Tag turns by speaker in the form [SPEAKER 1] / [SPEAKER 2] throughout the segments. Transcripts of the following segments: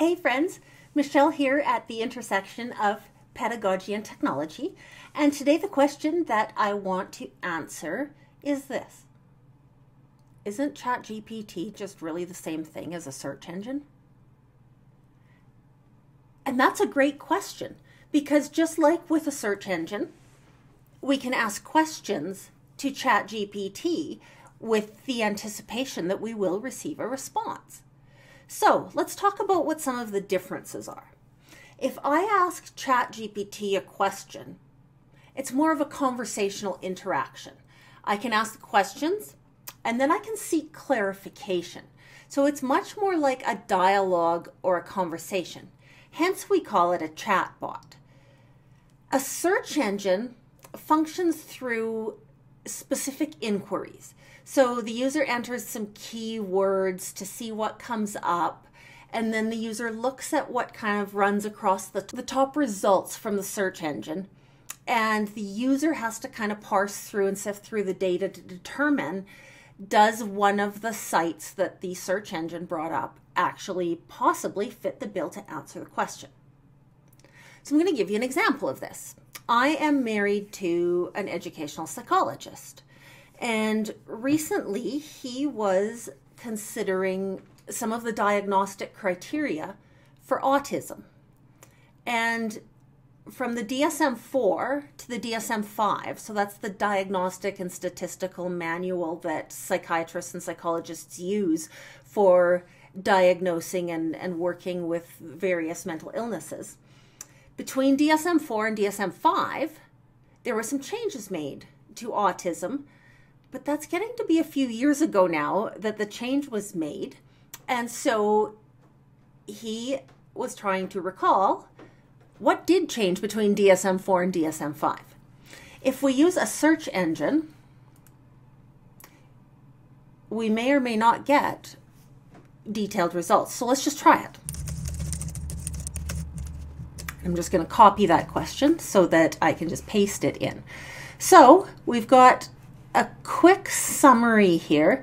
[SPEAKER 1] Hey friends, Michelle here at the intersection of pedagogy and technology. And today the question that I want to answer is this. Isn't ChatGPT just really the same thing as a search engine? And that's a great question because just like with a search engine, we can ask questions to ChatGPT with the anticipation that we will receive a response. So let's talk about what some of the differences are. If I ask ChatGPT a question, it's more of a conversational interaction. I can ask questions and then I can seek clarification. So it's much more like a dialogue or a conversation. Hence we call it a chatbot. A search engine functions through specific inquiries. So the user enters some keywords to see what comes up, and then the user looks at what kind of runs across the top results from the search engine, and the user has to kind of parse through and sift through the data to determine, does one of the sites that the search engine brought up actually possibly fit the bill to answer the question? So I'm going to give you an example of this. I am married to an educational psychologist. And recently he was considering some of the diagnostic criteria for autism. And from the DSM-4 to the DSM-5, so that's the diagnostic and statistical manual that psychiatrists and psychologists use for diagnosing and working with various mental illnesses. Between DSM-4 and DSM-5, there were some changes made to autism. But that's getting to be a few years ago now that the change was made. And so he was trying to recall what did change between DSM-4 and DSM-5. If we use a search engine, we may or may not get detailed results. So let's just try it. I'm just going to copy that question so that I can just paste it in. So we've got a quick summary here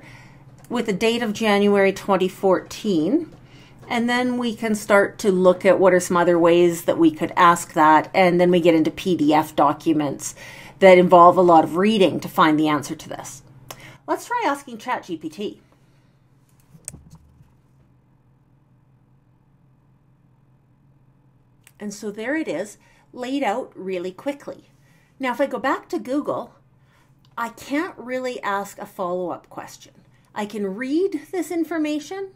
[SPEAKER 1] with the date of January 2014, and then we can start to look at what are some other ways that we could ask that, and then we get into PDF documents that involve a lot of reading to find the answer to this. Let's try asking ChatGPT. And so there it is, laid out really quickly. Now if I go back to Google, I can't really ask a follow-up question. I can read this information.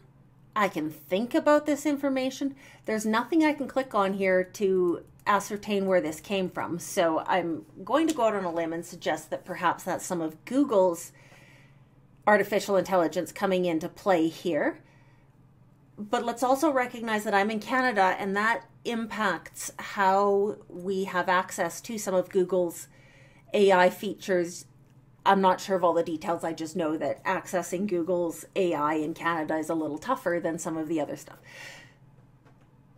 [SPEAKER 1] I can think about this information. There's nothing I can click on here to ascertain where this came from. So I'm going to go out on a limb and suggest that perhaps that's some of Google's artificial intelligence coming into play here. But let's also recognize that I'm in Canada, and that impacts how we have access to some of Google's AI features. I'm not sure of all the details. I just know that accessing Google's AI in Canada is a little tougher than some of the other stuff.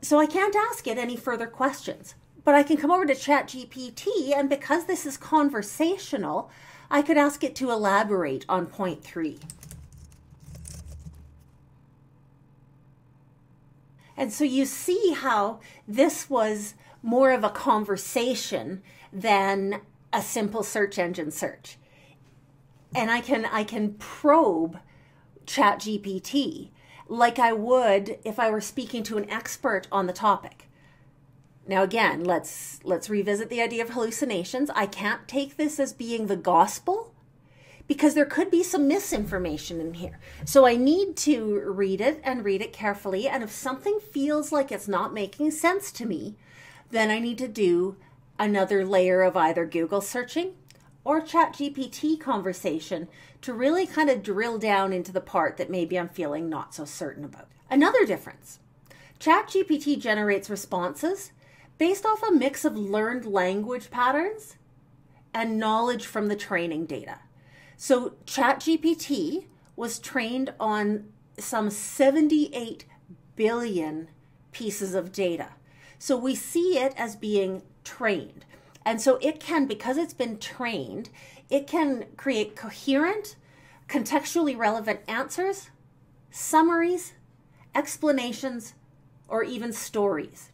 [SPEAKER 1] So I can't ask it any further questions, but I can come over to ChatGPT, and because this is conversational, I could ask it to elaborate on point 3. And so you see how this was more of a conversation than a simple search engine search. And I can probe ChatGPT like I would if I were speaking to an expert on the topic. Now again, let's revisit the idea of hallucinations. I can't take this as being the gospel because there could be some misinformation in here. So I need to read it and read it carefully. And if something feels like it's not making sense to me, then I need to do another layer of either Google searching or ChatGPT conversation to really kind of drill down into the part that maybe I'm feeling not so certain about. Another difference, ChatGPT generates responses based off a mix of learned language patterns and knowledge from the training data. So ChatGPT was trained on some 78 billion pieces of data. So we see it as being trained. And so it can, because it's been trained, it can create coherent, contextually relevant answers, summaries, explanations, or even stories.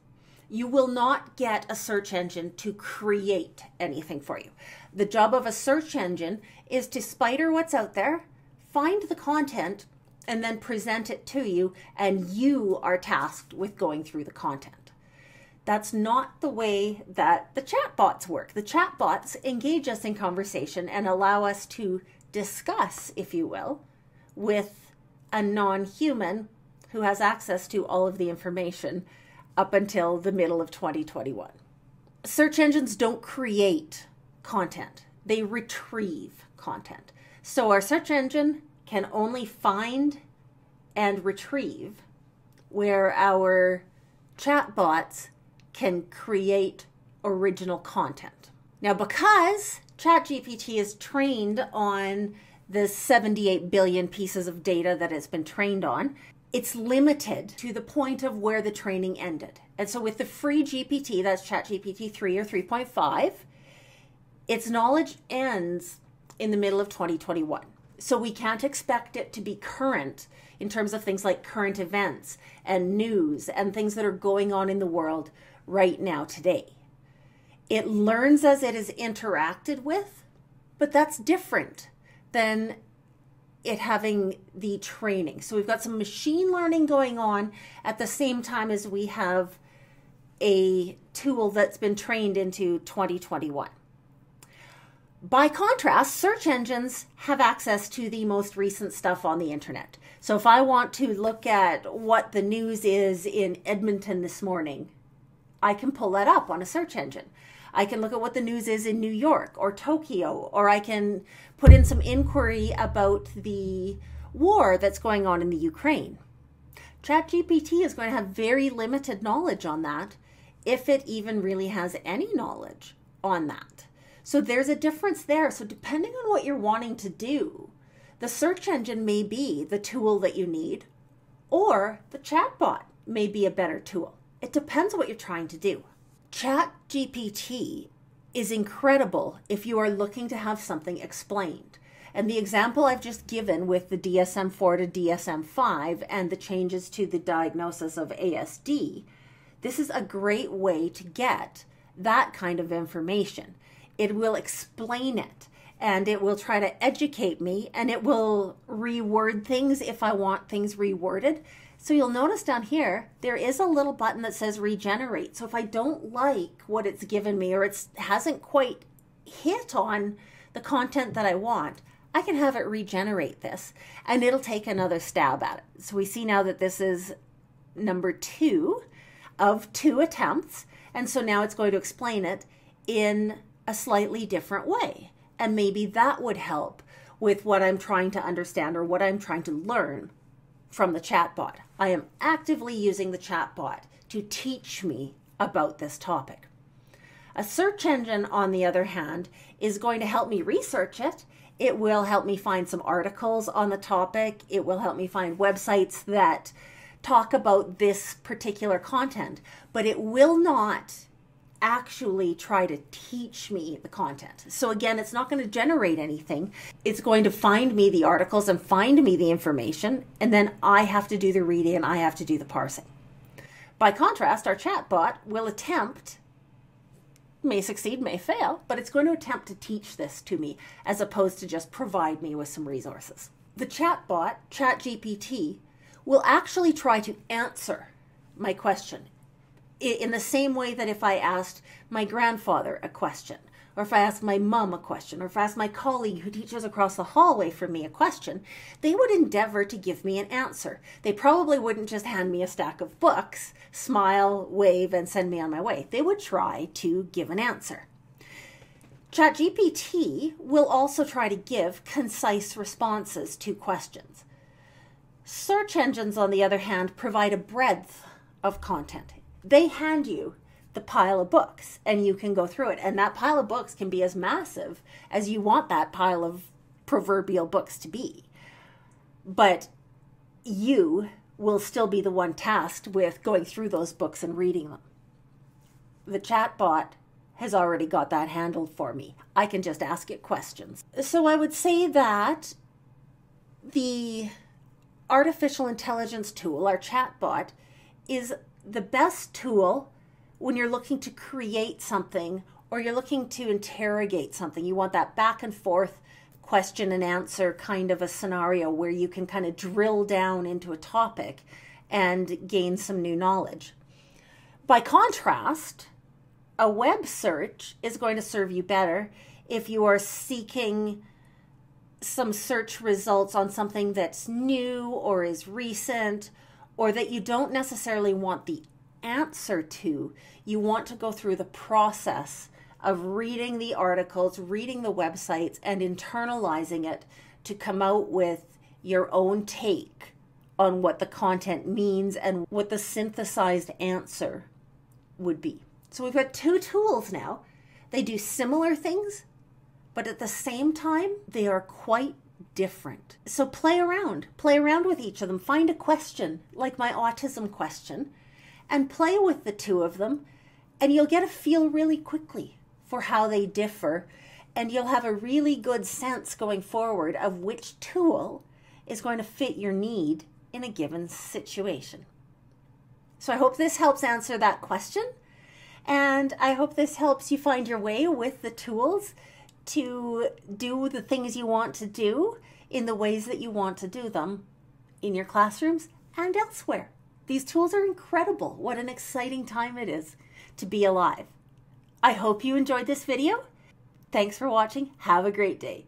[SPEAKER 1] You will not get a search engine to create anything for you. The job of a search engine is to spider what's out there, find the content, and then present it to you, and you are tasked with going through the content. That's not the way that the chatbots work. The chatbots engage us in conversation and allow us to discuss, if you will, with a non-human who has access to all of the information up until the middle of 2021. Search engines don't create content. They retrieve content. So our search engine can only find and retrieve, where our chatbots can create original content. Now, because ChatGPT is trained on the 78 billion pieces of data that it's been trained on, it's limited to the point of where the training ended. And so with the free GPT, that's ChatGPT 3 or 3.5, its knowledge ends in the middle of 2021. So we can't expect it to be current in terms of things like current events and news and things that are going on in the world right now today. It learns as it is interacted with, but that's different than it having the training. So we've got some machine learning going on at the same time as we have a tool that's been trained into 2021. By contrast, search engines have access to the most recent stuff on the internet. So if I want to look at what the news is in Edmonton this morning, I can pull that up on a search engine. I can look at what the news is in New York or Tokyo, or I can put in some inquiry about the war that's going on in the Ukraine. ChatGPT is going to have very limited knowledge on that, if it even really has any knowledge on that. So there's a difference there. So depending on what you're wanting to do, the search engine may be the tool that you need, or the chatbot may be a better tool. It depends on what you're trying to do. ChatGPT is incredible if you are looking to have something explained. And the example I've just given with the DSM-4 to DSM-5 and the changes to the diagnosis of ASD, this is a great way to get that kind of information. It will explain it, and it will try to educate me, and it will reword things if I want things reworded. So you'll notice down here, there is a little button that says regenerate. So if I don't like what it's given me, or it hasn't quite hit on the content that I want, I can have it regenerate this, and it'll take another stab at it. So we see now that this is number 2 of 2 attempts. And so now it's going to explain it in a slightly different way. And maybe that would help with what I'm trying to understand or what I'm trying to learn from the chatbot. I am actively using the chatbot to teach me about this topic. A search engine, on the other hand, is going to help me research it. It will help me find some articles on the topic. It will help me find websites that talk about this particular content, but it will not actually try to teach me the content. So again, it's not going to generate anything. It's going to find me the articles and find me the information, and then I have to do the reading and I have to do the parsing. By contrast, our chatbot will attempt, may succeed, may fail, but it's going to attempt to teach this to me as opposed to just provide me with some resources. The chatbot, ChatGPT, will actually try to answer my question in the same way that if I asked my grandfather a question, or if I asked my mom a question, or if I asked my colleague who teaches across the hallway from me a question, they would endeavor to give me an answer. They probably wouldn't just hand me a stack of books, smile, wave, and send me on my way. They would try to give an answer. ChatGPT will also try to give concise responses to questions. Search engines, on the other hand, provide a breadth of content. They hand you the pile of books and you can go through it. And that pile of books can be as massive as you want that pile of proverbial books to be. But you will still be the one tasked with going through those books and reading them. The chatbot has already got that handled for me. I can just ask it questions. So I would say that the artificial intelligence tool, our chatbot, is the best tool when you're looking to create something or you're looking to interrogate something. You want that back and forth question and answer kind of a scenario where you can kind of drill down into a topic and gain some new knowledge. By contrast, a web search is going to serve you better if you are seeking some search results on something that's new or is recent, or that you don't necessarily want the answer to. You want to go through the process of reading the articles, reading the websites, and internalizing it to come out with your own take on what the content means and what the synthesized answer would be. So we've got two tools now. They do similar things, but at the same time, they are quite different. So play around with each of them. Find a question, like my autism question, and play with the two of them, and you'll get a feel really quickly for how they differ, and you'll have a really good sense going forward of which tool is going to fit your need in a given situation. So I hope this helps answer that question, and I hope this helps you find your way with the tools to do the things you want to do in the ways that you want to do them in your classrooms and elsewhere. These tools are incredible. What an exciting time it is to be alive. I hope you enjoyed this video. Thanks for watching. Have a great day.